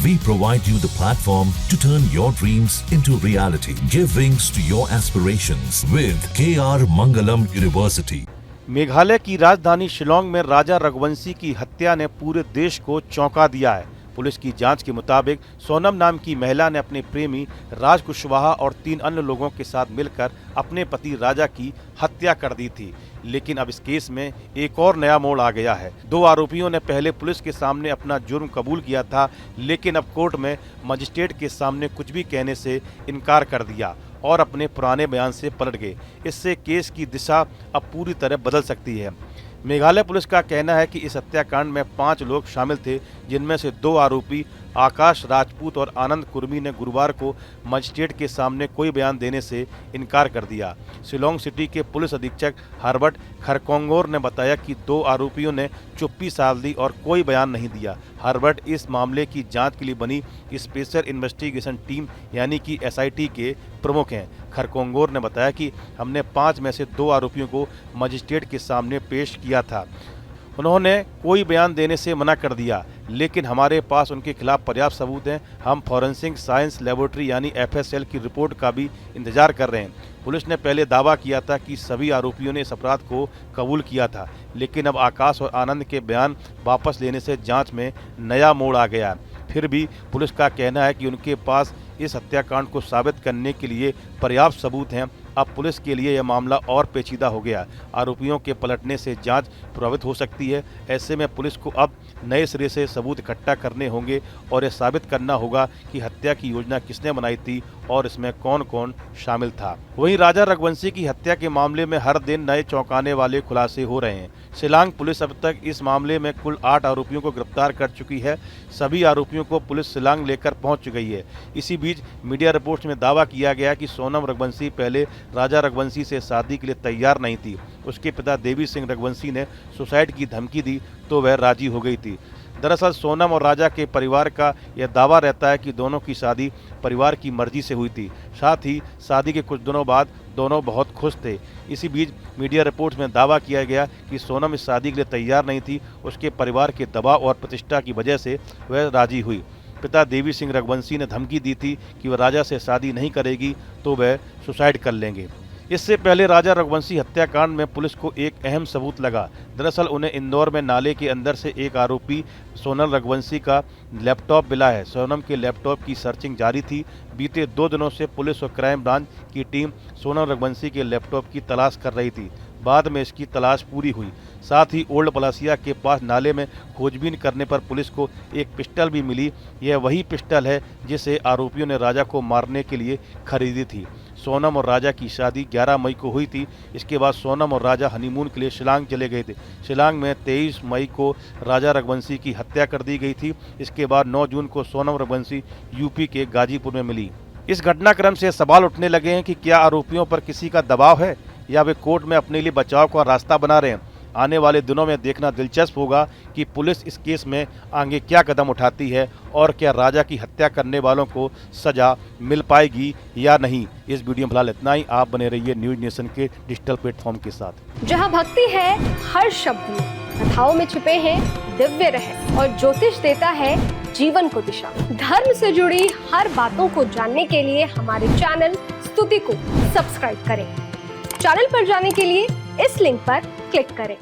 We provide you the platform to turn your dreams into reality. Give wings to your aspirations with KR Mangalam University. Meghalaya की राजधानी शिलांग में राजा रघुवंशी की हत्या ने पूरे देश को चौंका दिया है। पुलिस की जांच के मुताबिक सोनम नाम की महिला ने अपने प्रेमी राज कुशवाहा और 3 अन्य लोगों के साथ मिलकर अपने पति राजा की हत्या कर दी थी। लेकिन अब इस केस में एक और नया मोड़ आ गया है। 2 आरोपियों ने पहले पुलिस के सामने अपना जुर्म कबूल किया था, लेकिन अब कोर्ट में मजिस्ट्रेट के सामने कुछ भी कहने से इनकार कर दिया और अपने पुराने बयान से पलट गए। इससे केस की दिशा अब पूरी तरह बदल सकती है। मेघालय पुलिस का कहना है कि इस हत्याकांड में 5 लोग शामिल थे, जिनमें से 2 आरोपी आकाश राजपूत और आनंद कुर्मी ने गुरुवार को मजिस्ट्रेट के सामने कोई बयान देने से इनकार कर दिया। शिलांग सिटी के पुलिस अधीक्षक हर्बर्ट खरकोंगोर ने बताया कि 2 आरोपियों ने चुप्पी साध ली और कोई बयान नहीं दिया। हर्बर्ट इस मामले की जांच के लिए बनी स्पेशल इन्वेस्टिगेशन टीम यानी कि SIT के प्रमुख हैं। खरकोंगोर ने बताया कि हमने 5 में से 2 आरोपियों को मजिस्ट्रेट के सामने पेश किया था। उन्होंने कोई बयान देने से मना कर दिया, लेकिन हमारे पास उनके खिलाफ पर्याप्त सबूत हैं। हम फॉरेंसिक साइंस लेबोरेटरी यानी FSL की रिपोर्ट का भी इंतजार कर रहे हैं। पुलिस ने पहले दावा किया था कि सभी आरोपियों ने इस अपराध को कबूल किया था, लेकिन अब आकाश और आनंद के बयान वापस लेने से जांच में नया मोड़ आ गया। फिर भी पुलिस का कहना है कि उनके पास इस हत्याकांड को साबित करने के लिए पर्याप्त सबूत हैं। अब पुलिस के लिए यह मामला और पेचीदा हो गया। आरोपियों के पलटने से जांच प्रभावित हो सकती है। ऐसे में पुलिस को अब नए सिरे से सबूत इकट्ठा करने होंगे और यह साबित करना होगा कि हत्या की योजना किसने बनाई थी और इसमें कौन कौन शामिल था। वहीं राजा रघुवंशी की हत्या के मामले में हर दिन नए चौंकाने वाले खुलासे हो रहे हैं। शिलांग पुलिस अब तक इस मामले में कुल 8 आरोपियों को गिरफ्तार कर चुकी है। सभी आरोपियों को पुलिस शिलांग लेकर पहुंच गई है। इसी बीच मीडिया रिपोर्ट्स में दावा किया गया कि सोनम रघुवंशी पहले राजा रघुवंशी से शादी के लिए तैयार नहीं थी। उसके पिता देवी सिंह रघुवंशी ने सुसाइड की धमकी दी तो वह राजी हो गई थी। दरअसल सोनम और राजा के परिवार का यह दावा रहता है कि दोनों की शादी परिवार की मर्जी से हुई थी। साथ ही शादी के कुछ दिनों बाद दोनों बहुत खुश थे। इसी बीच मीडिया रिपोर्ट्स में दावा किया गया कि सोनम इस शादी के लिए तैयार नहीं थी। उसके परिवार के दबाव और प्रतिष्ठा की वजह से वह राजी हुई। पिता देवी सिंह रघुवंशी ने धमकी दी थी कि वह राजा से शादी नहीं करेगी तो वह सुसाइड कर लेंगे। इससे पहले राजा रघुवंशी हत्याकांड में पुलिस को एक अहम सबूत लगा। दरअसल उन्हें इंदौर में नाले के अंदर से एक आरोपी सोनल रघुवंशी का लैपटॉप मिला है। सोनम के लैपटॉप की सर्चिंग जारी थी। बीते 2 दिनों से पुलिस और क्राइम ब्रांच की टीम सोनल रघुवंशी के लैपटॉप की तलाश कर रही थी। बाद में इसकी तलाश पूरी हुई। साथ ही ओल्ड पलासिया के पास नाले में खोजबीन करने पर पुलिस को एक पिस्टल भी मिली। यह वही पिस्टल है जिसे आरोपियों ने राजा को मारने के लिए खरीदी थी। सोनम और राजा की शादी 11 मई को हुई थी। इसके बाद सोनम और राजा हनीमून के लिए शिलांग चले गए थे। शिलांग में 23 मई को राजा रघुवंशी की हत्या कर दी गई थी। इसके बाद 9 जून को सोनम रघुवंशी यूपी के गाजीपुर में मिली। इस घटनाक्रम से सवाल उठने लगे हैं कि क्या आरोपियों पर किसी का दबाव है या वे कोर्ट में अपने लिए बचाव का रास्ता बना रहे हैं। आने वाले दिनों में देखना दिलचस्प होगा कि पुलिस इस केस में आगे क्या कदम उठाती है और क्या राजा की हत्या करने वालों को सजा मिल पाएगी या नहीं। इस वीडियो में फिलहाल इतना ही। आप बने रहिए न्यूज नेशन के डिजिटल प्लेटफॉर्म के साथ। जहां भक्ति है हर शब्द में, कथाओं में छुपे हैं दिव्य रहस्य और ज्योतिष देता है जीवन को दिशा। धर्म से जुड़ी हर बातों को जानने के लिए हमारे चैनल स्तुति को सब्सक्राइब करें। चैनल पर जाने के लिए इस लिंक पर क्लिक करें।